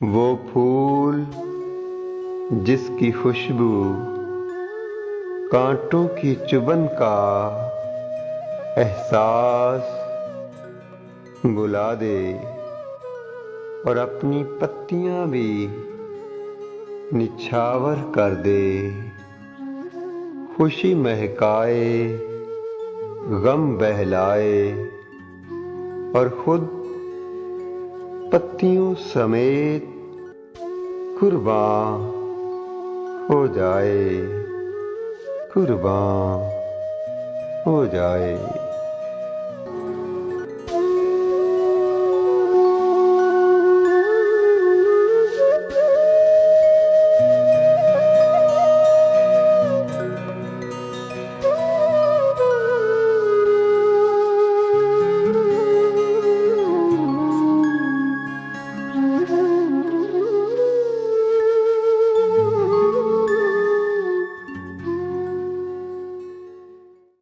वो फूल जिसकी खुशबू कांटों की चुभन का एहसास बुला दे और अपनी पत्तियां भी निछावर कर दे। खुशी महकाए, गम बहलाए और खुद पत्तियों समेत कुर्बान हो जाए, कुर्बान हो जाए।